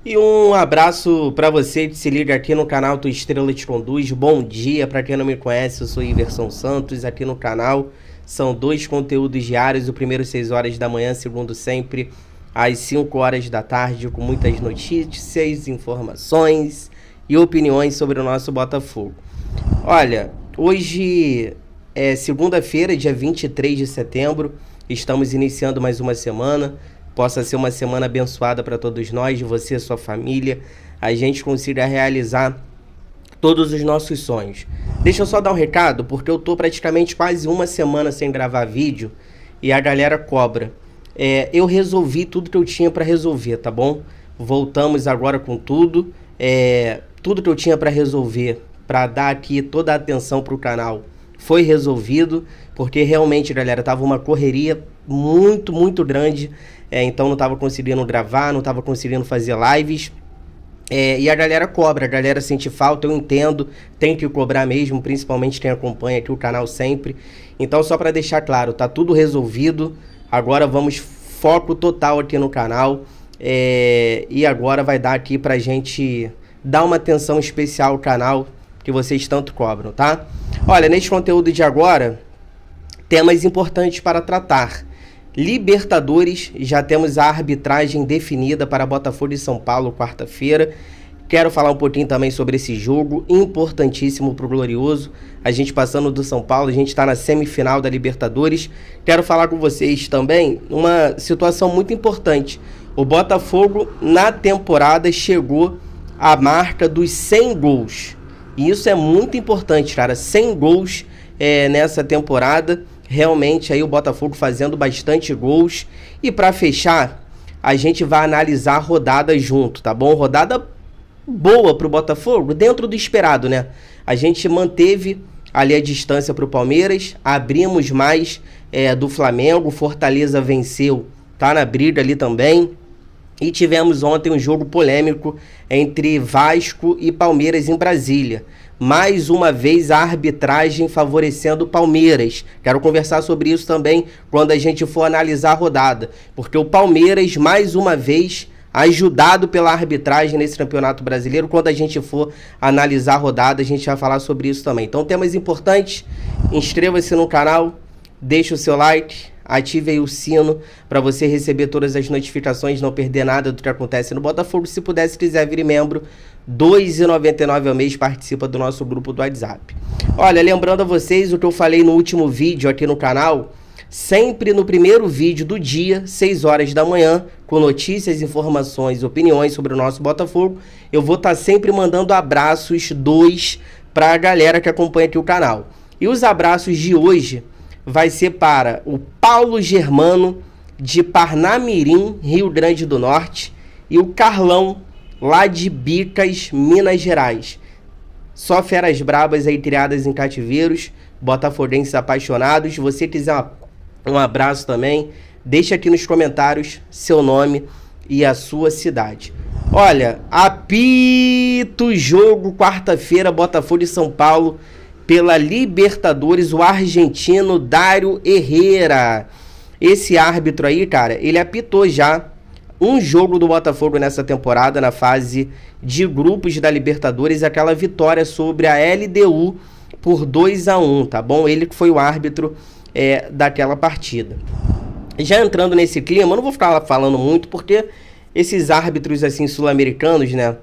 E um abraço para você que se liga aqui no canal Tua Estrela Te Conduz. Bom dia, para quem não me conhece, eu sou Iverson Santos, aqui no canal são 2 conteúdos diários, o primeiro 6 horas da manhã, segundo sempre às 5 horas da tarde, com muitas notícias, informações e opiniões sobre o nosso Botafogo. Olha, hoje é segunda-feira, dia 23 de setembro, estamos iniciando mais uma semana. Possa ser uma semana abençoada para todos nós, de você e sua família, a gente consiga realizar todos os nossos sonhos. Deixa eu só dar um recado, porque eu tô praticamente quase uma semana sem gravar vídeo e a galera cobra. Eu resolvi tudo que eu tinha para resolver, tá bom? Voltamos agora com tudo. Tudo que eu tinha para resolver, para dar aqui toda a atenção pro canal, foi resolvido, porque realmente, galera, tava uma correria muito grande. Então não estava conseguindo gravar, não estava conseguindo fazer lives. E a galera cobra, a galera sente falta, eu entendo, tem que cobrar mesmo, principalmente quem acompanha aqui o canal sempre. Então só para deixar claro, tá tudo resolvido, agora vamos foco total aqui no canal. E agora vai dar aqui pra gente dar uma atenção especial ao canal que vocês tanto cobram, tá? Olha, neste conteúdo de agora, temas importantes para tratar. Libertadores, já temos a arbitragem definida para Botafogo e São Paulo quarta-feira. Quero falar um pouquinho também sobre esse jogo importantíssimo para o Glorioso. A gente passando do São Paulo, a gente está na semifinal da Libertadores. Quero falar com vocês também uma situação muito importante. O Botafogo na temporada chegou à marca dos 100 gols. E isso é muito importante, cara. 100 gols nessa temporada. Realmente aí o Botafogo fazendo bastante gols. E para fechar, a gente vai analisar a rodada junto, tá bom? Rodada boa pro Botafogo, dentro do esperado, né? A gente manteve ali a distância pro Palmeiras, abrimos mais do Flamengo, Fortaleza venceu, tá na briga ali também. E tivemos ontem um jogo polêmico entre Vasco e Palmeiras em Brasília. Mais uma vez a arbitragem favorecendo o Palmeiras. Quero conversar sobre isso também quando a gente for analisar a rodada. Porque o Palmeiras, mais uma vez, ajudado pela arbitragem nesse Campeonato Brasileiro. Quando a gente for analisar a rodada, a gente vai falar sobre isso também. Então, temas importantes. Inscreva-se no canal, deixe o seu like, ative aí o sino para você receber todas as notificações, não perder nada do que acontece no Botafogo. Se puder, se quiser vir membro, R$ 2,99 ao mês, participa do nosso grupo do WhatsApp. Olha, lembrando a vocês o que eu falei no último vídeo aqui no canal, sempre no primeiro vídeo do dia, 6 horas da manhã, com notícias, informações, opiniões sobre o nosso Botafogo, eu vou estar sempre mandando abraços 2 para a galera que acompanha aqui o canal. E os abraços de hoje vai ser para o Paulo Germano, de Parnamirim, Rio Grande do Norte, e o Carlão, lá de Bicas, Minas Gerais. Só feras brabas aí criadas em cativeiros, botafoguenses apaixonados. Se você quiser um abraço também, deixa aqui nos comentários seu nome e a sua cidade. Olha, apita o jogo quarta-feira, Botafogo e São Paulo, pela Libertadores, o argentino Dario Herrera. Esse árbitro aí, cara, ele apitou já um jogo do Botafogo nessa temporada, na fase de grupos da Libertadores, aquela vitória sobre a LDU por 2-1, tá bom? Ele que foi o árbitro daquela partida. Já entrando nesse clima, eu não vou ficar falando muito, porque esses árbitros assim sul-americanos, né?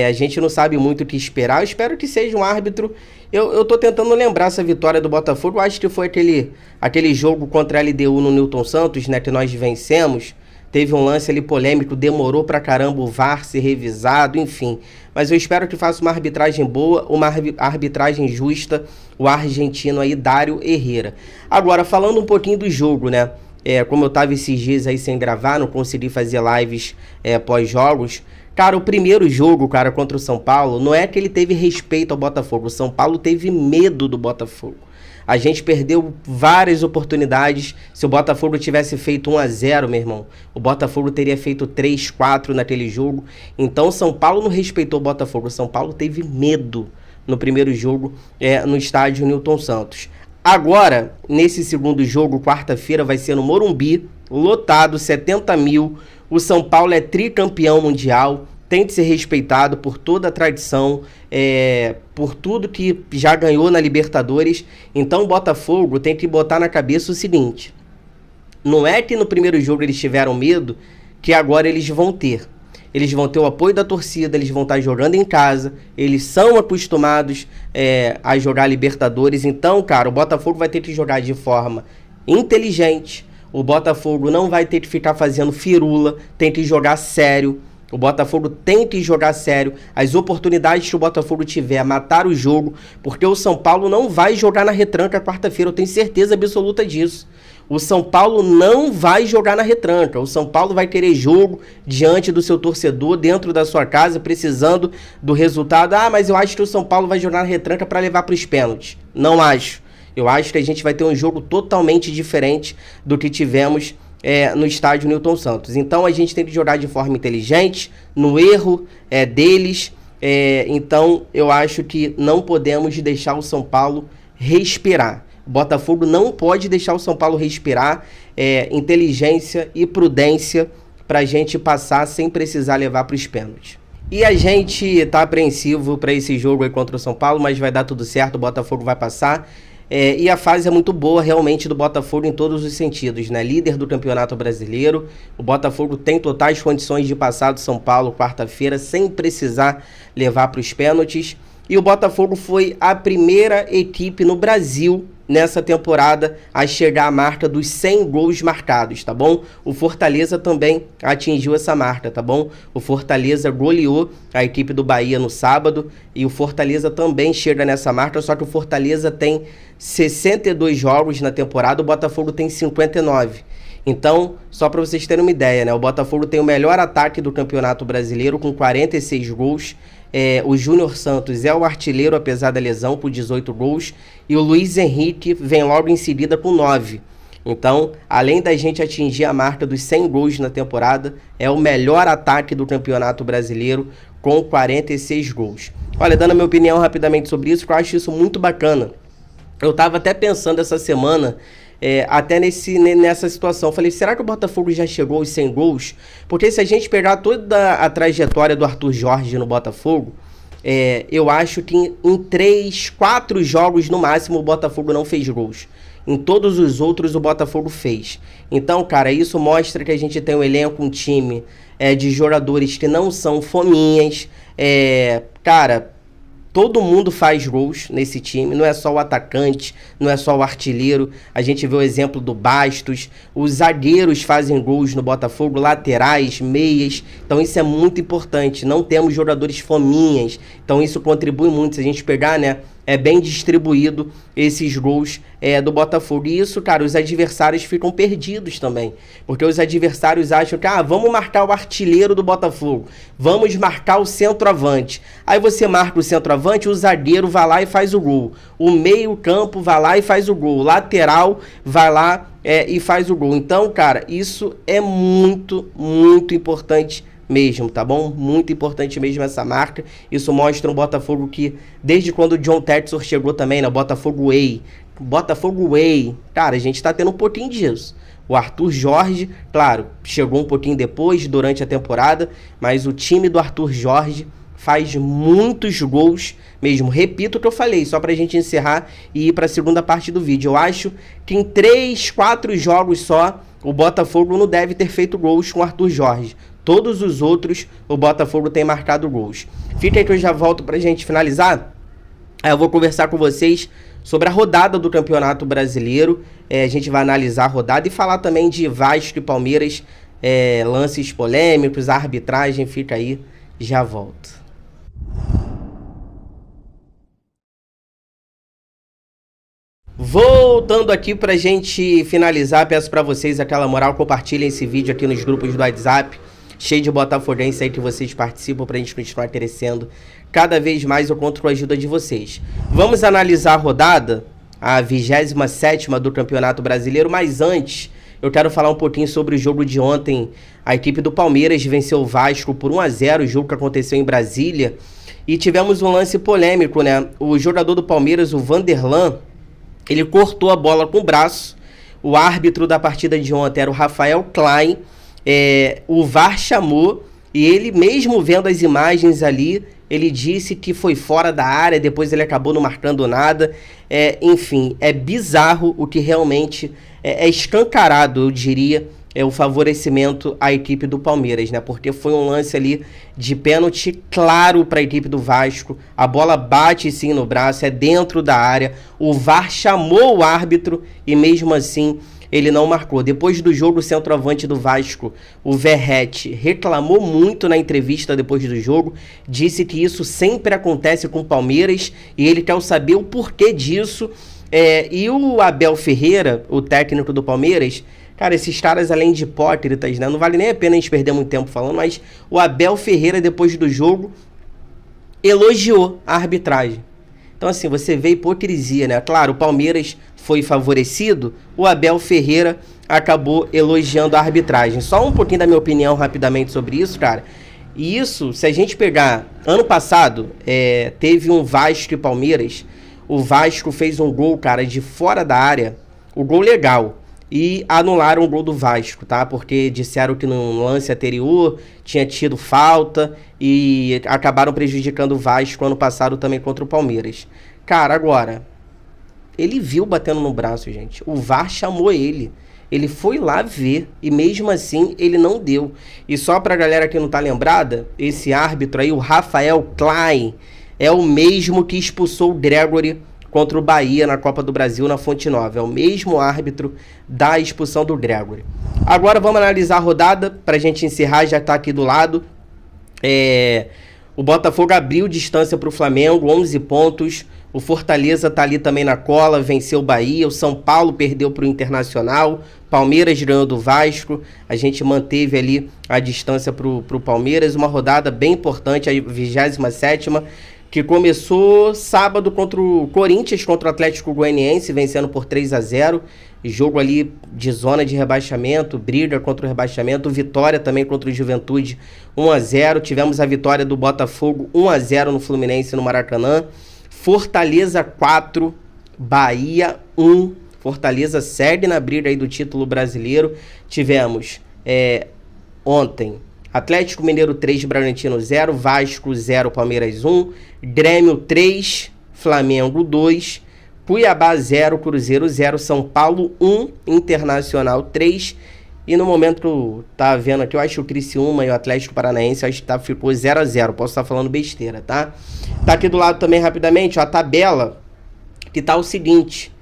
A gente não sabe muito o que esperar. Eu espero que seja um árbitro. Eu tô tentando lembrar essa vitória do Botafogo. Eu acho que foi aquele jogo contra a LDU no Newton Santos, né? Que nós vencemos. Teve um lance ali polêmico, demorou pra caramba o VAR ser revisado, enfim. Mas eu espero que faça uma arbitragem boa, uma arbitragem justa, o argentino aí, Dario Herrera. Agora, falando um pouquinho do jogo, né? Como eu tava esses dias aí sem gravar, não consegui fazer lives pós-jogos. Cara, o primeiro jogo, cara, contra o São Paulo, não é que ele teve respeito ao Botafogo. O São Paulo teve medo do Botafogo. A gente perdeu várias oportunidades. Se o Botafogo tivesse feito 1-0, meu irmão, o Botafogo teria feito 3-4 naquele jogo. Então o São Paulo não respeitou o Botafogo. O São Paulo teve medo no primeiro jogo no estádio Newton Santos. Agora, nesse segundo jogo, quarta-feira, vai ser no Morumbi, lotado, 70 mil. O São Paulo é tricampeão mundial, tem de ser respeitado por toda a tradição, por tudo que já ganhou na Libertadores. Então o Botafogo tem que botar na cabeça o seguinte: não é que no primeiro jogo eles tiveram medo, que agora eles vão ter. Eles vão ter o apoio da torcida, eles vão estar jogando em casa, eles são acostumados a jogar Libertadores. Então, cara, o Botafogo vai ter que jogar de forma inteligente, o Botafogo não vai ter que ficar fazendo firula, tem que jogar sério. O Botafogo tem que jogar sério. As oportunidades que o Botafogo tiver, matar o jogo, porque o São Paulo não vai jogar na retranca quarta-feira, eu tenho certeza absoluta disso. O São Paulo não vai jogar na retranca. O São Paulo vai querer jogo diante do seu torcedor, dentro da sua casa, precisando do resultado. Ah, mas eu acho que o São Paulo vai jogar na retranca para levar para os pênaltis. Não acho. Eu acho que a gente vai ter um jogo totalmente diferente do que tivemos no estádio Newton Santos. Então a gente tem que jogar de forma inteligente, no erro deles. Então eu acho que não podemos deixar o São Paulo respirar. O Botafogo não pode deixar o São Paulo respirar. Inteligência e prudência para a gente passar sem precisar levar para os pênaltis. E a gente tá apreensivo para esse jogo aí contra o São Paulo, mas vai dar tudo certo, o Botafogo vai passar. E a fase é muito boa realmente do Botafogo em todos os sentidos, né? Líder do Campeonato Brasileiro, o Botafogo tem totais condições de passar do São Paulo quarta-feira sem precisar levar para os pênaltis. E o Botafogo foi a primeira equipe no Brasil nessa temporada a chegar à marca dos 100 gols marcados, tá bom? O Fortaleza também atingiu essa marca, tá bom? O Fortaleza goleou a equipe do Bahia no sábado e o Fortaleza também chega nessa marca, só que o Fortaleza tem 62 jogos na temporada, o Botafogo tem 59. Então, só para vocês terem uma ideia, né? O Botafogo tem o melhor ataque do Campeonato Brasileiro com 46 gols. O Júnior Santos é o artilheiro, apesar da lesão, por 18 gols. E o Luiz Henrique vem logo em seguida com 9. Então, além da gente atingir a marca dos 100 gols na temporada, é o melhor ataque do Campeonato Brasileiro com 46 gols. Olha, dando a minha opinião rapidamente sobre isso, que eu acho isso muito bacana. Eu estava até pensando essa semana, até nessa situação. Falei, será que o Botafogo já chegou aos 100 gols? Porque se a gente pegar toda a trajetória do Arthur Jorge no Botafogo, eu acho que em 3, 4 jogos no máximo o Botafogo não fez gols. Em todos os outros o Botafogo fez. Então, cara, isso mostra que a gente tem um elenco, um time de jogadores que não são fominhas. Cara, todo mundo faz gols nesse time, não é só o atacante, não é só o artilheiro. A gente vê o exemplo do Bastos, os zagueiros fazem gols no Botafogo, laterais, meias. Então isso é muito importante, não temos jogadores fominhas, então isso contribui muito. Se a gente pegar, né, é bem distribuído esses gols do Botafogo. E isso, cara, os adversários ficam perdidos também. Porque os adversários acham que, vamos marcar o artilheiro do Botafogo, vamos marcar o centroavante. Aí você marca o centroavante, o zagueiro vai lá e faz o gol. O meio-campo vai lá e faz o gol. O lateral vai lá e faz o gol. Então, cara, isso é muito, muito importante mesmo, tá bom? Muito importante mesmo essa marca. Isso mostra um Botafogo que, desde quando o John Textor chegou também, né? Botafogo Way. Botafogo Way. Cara, a gente tá tendo um pouquinho disso. O Arthur Jorge, claro, chegou um pouquinho depois, durante a temporada, mas o time do Arthur Jorge faz muitos gols mesmo. Repito o que eu falei, só pra gente encerrar e ir pra segunda parte do vídeo. Eu acho que em 3, 4 jogos só, o Botafogo não deve ter feito gols com o Arthur Jorge. Todos os outros, o Botafogo tem marcado gols. Fica aí que eu já volto pra gente finalizar. Aí eu vou conversar com vocês sobre a rodada do Campeonato Brasileiro. A gente vai analisar a rodada e falar também de Vasco e Palmeiras, lances polêmicos, a arbitragem. Fica aí, já volto. Voltando aqui pra gente finalizar, peço pra vocês aquela moral, compartilhem esse vídeo aqui nos grupos do WhatsApp, cheio de botafoguense aí que vocês participam pra gente continuar crescendo cada vez mais. Eu conto com a ajuda de vocês. Vamos analisar a rodada, a 27ª do Campeonato Brasileiro, mas antes eu quero falar um pouquinho sobre o jogo de ontem. A equipe do Palmeiras venceu o Vasco por 1-0, o jogo que aconteceu em Brasília, e tivemos um lance polêmico, né? O jogador do Palmeiras, o Vanderlan, ele cortou a bola com o braço. O árbitro da partida de ontem era o Rafael Klein. O VAR chamou E ele, mesmo vendo as imagens ali, ele disse que foi fora da área, depois ele acabou não marcando nada. Enfim, é bizarro o que realmente é escancarado, eu diria, o favorecimento à equipe do Palmeiras, né? Porque foi um lance ali de pênalti claro para a equipe do Vasco. A bola bate sim no braço, é dentro da área. O VAR chamou o árbitro e mesmo assim ele não marcou. Depois do jogo, o centroavante do Vasco, o Verratti, reclamou muito na entrevista depois do jogo, disse que isso sempre acontece com o Palmeiras e ele quer saber o porquê disso. E o Abel Ferreira, o técnico do Palmeiras, cara, esses caras, além de hipócritas, né? Não vale nem a pena a gente perder muito tempo falando, mas o Abel Ferreira, depois do jogo, elogiou a arbitragem. Então, assim, você vê hipocrisia, né? Claro, o Palmeiras foi favorecido, o Abel Ferreira acabou elogiando a arbitragem. Só um pouquinho da minha opinião rapidamente sobre isso, cara. E isso, se a gente pegar, ano passado, teve um Vasco e Palmeiras, o Vasco fez um gol, cara, de fora da área, o gol legal, e anularam o gol do Vasco, tá? Porque disseram que no lance anterior tinha tido falta e acabaram prejudicando o Vasco ano passado também contra o Palmeiras. Cara, agora, ele viu batendo no braço, gente. O VAR chamou ele. Ele foi lá ver e mesmo assim ele não deu. E só pra galera que não tá lembrada, esse árbitro aí, o Rafael Klein, é o mesmo que expulsou o Gregory contra o Bahia na Copa do Brasil na Fonte Nova. É o mesmo árbitro da expulsão do Gregory. Agora vamos analisar a rodada pra gente encerrar, já tá aqui do lado. O Botafogo abriu distância pro Flamengo, 11 pontos. O Fortaleza tá ali também na cola, venceu o Bahia. O São Paulo perdeu pro Internacional. Palmeiras ganhou do Vasco. A gente manteve ali a distância pro Palmeiras. Uma rodada bem importante, a 27ª. Que começou sábado contra o Corinthians, contra o Atlético Goianiense, vencendo por 3-0. Jogo ali de zona de rebaixamento, briga contra o rebaixamento. Vitória também contra o Juventude, 1-0. Tivemos a vitória do Botafogo, 1-0 no Fluminense no Maracanã. Fortaleza 4, Bahia 1. Fortaleza segue na briga aí do título brasileiro. Tivemos ontem Atlético Mineiro 3, Bragantino 0, Vasco 0, Palmeiras 1, Grêmio 3, Flamengo 2, Cuiabá 0, Cruzeiro 0, São Paulo 1, Internacional 3. E no momento que eu tava vendo aqui, eu acho que o Criciúma e o Atlético Paranaense, acho que ficou 0-0. Posso estar falando besteira, tá? Tá aqui do lado também, rapidamente, ó, a tabela, que tá o seguinte.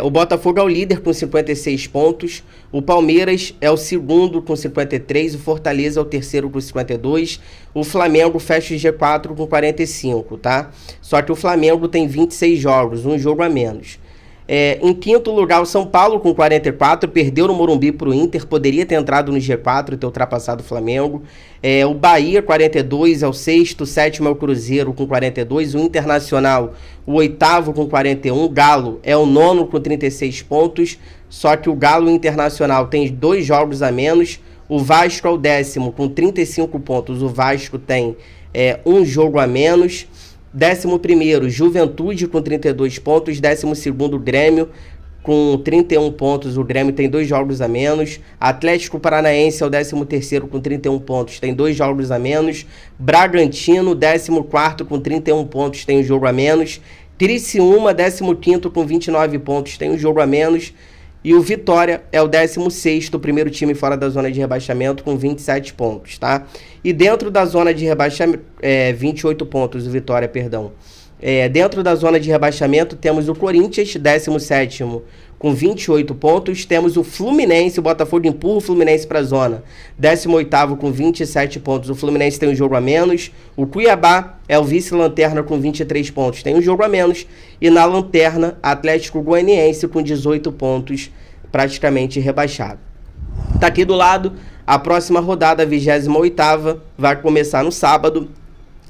O Botafogo é o líder com 56 pontos, o Palmeiras é o segundo com 53, o Fortaleza é o terceiro com 52, o Flamengo fecha o G4 com 45, tá? Só que o Flamengo tem 26 jogos, um jogo a menos. Em quinto lugar, o São Paulo com 44, perdeu no Morumbi pro Inter, poderia ter entrado no G4 e ter ultrapassado o Flamengo. O Bahia 42 é o sexto, o sétimo é o Cruzeiro com 42, o Internacional o oitavo com 41, o Galo é o nono com 36 pontos, só que o Galo e o Internacional tem 2 jogos a menos. O Vasco é o décimo com 35 pontos, o Vasco tem um jogo a menos. 11º, Juventude com 32 pontos. 12º, Grêmio com 31 pontos. O Grêmio tem 2 jogos a menos. Atlético Paranaense é o 13º com 31 pontos. Tem 2 jogos a menos. Bragantino, 14º com 31 pontos. Tem um jogo a menos. Criciúma, 15º com 29 pontos. Tem um jogo a menos. E o Vitória é o 16º, o primeiro time fora da zona de rebaixamento, com 27 pontos, tá? E dentro da zona de rebaixamento, 28 pontos, o Vitória, perdão. Dentro da zona de rebaixamento, temos o Corinthians, 17º, com 28 pontos. Temos o Fluminense, o Botafogo empurra o Fluminense para a zona, 18º, com 27 pontos. O Fluminense tem um jogo a menos. O Cuiabá é o vice-lanterna com 23 pontos, tem um jogo a menos. E na lanterna, Atlético Goianiense com 18 pontos, praticamente rebaixado. Tá aqui do lado, a próxima rodada, a 28ª, vai começar no sábado.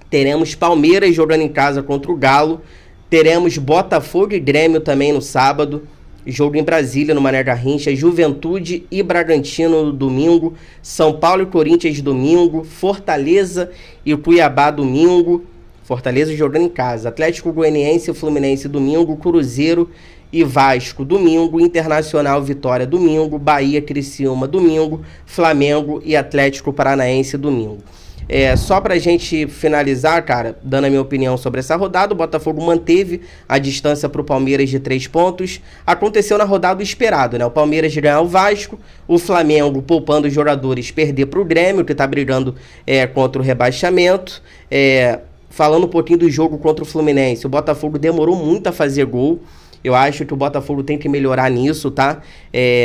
Teremos Palmeiras jogando em casa contra o Galo. Teremos Botafogo e Grêmio também no sábado. Jogo em Brasília, no Mané Garrincha. Juventude e Bragantino no domingo. São Paulo e Corinthians domingo. Fortaleza e Cuiabá domingo. Fortaleza jogando em casa. Atlético Goianiense e Fluminense domingo. Cruzeiro e Vasco domingo, Internacional Vitória domingo, Bahia Criciúma domingo, Flamengo e Atlético Paranaense domingo. Só pra gente finalizar, cara, dando a minha opinião sobre essa rodada, o Botafogo manteve a distância pro Palmeiras de 3 pontos. Aconteceu na rodada o esperado, né? O Palmeiras de ganhar o Vasco, o Flamengo, poupando os jogadores, perder pro Grêmio, que tá brigando contra o rebaixamento. Falando um pouquinho do jogo contra o Fluminense, o Botafogo demorou muito a fazer gol. Eu acho que o Botafogo tem que melhorar nisso, tá?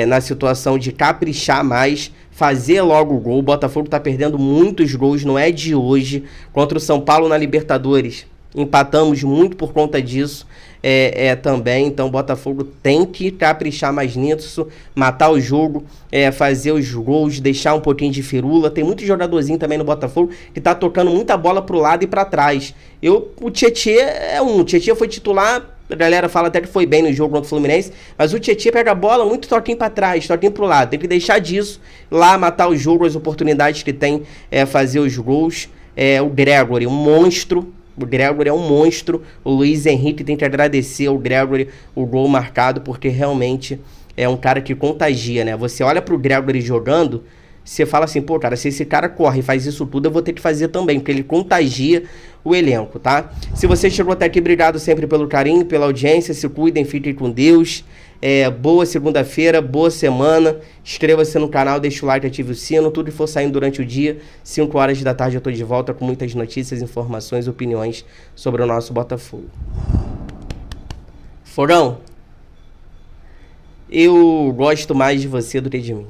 Na situação de caprichar mais, fazer logo o gol. O Botafogo tá perdendo muitos gols, não é de hoje. Contra o São Paulo na Libertadores, empatamos muito por conta disso também. Então o Botafogo tem que caprichar mais nisso, matar o jogo, fazer os gols, deixar um pouquinho de firula. Tem muito jogadorzinho também no Botafogo que tá tocando muita bola pro lado e pra trás. O Tietê o Tietê foi titular. A galera fala até que foi bem no jogo contra o Fluminense, mas o Tietê pega a bola muito toquinho pra trás, toquinho pro lado. Tem que deixar disso, lá matar o jogo, as oportunidades que tem, fazer os gols. O Gregório, um monstro. O Gregório é um monstro. O Luiz Henrique tem que agradecer ao Gregório o gol marcado, porque realmente é um cara que contagia, né? Você olha pro Gregório jogando, você fala assim, pô, cara, se esse cara corre e faz isso tudo, eu vou ter que fazer também, porque ele contagia o elenco, tá? Se você chegou até aqui, obrigado sempre pelo carinho, pela audiência, se cuidem, fiquem com Deus. Boa segunda-feira, boa semana. Inscreva-se no canal, deixa o like, ative o sino. Tudo que for saindo durante o dia, 5 horas da tarde eu tô de volta com muitas notícias, informações, opiniões sobre o nosso Botafogo. Fogão, eu gosto mais de você do que de mim.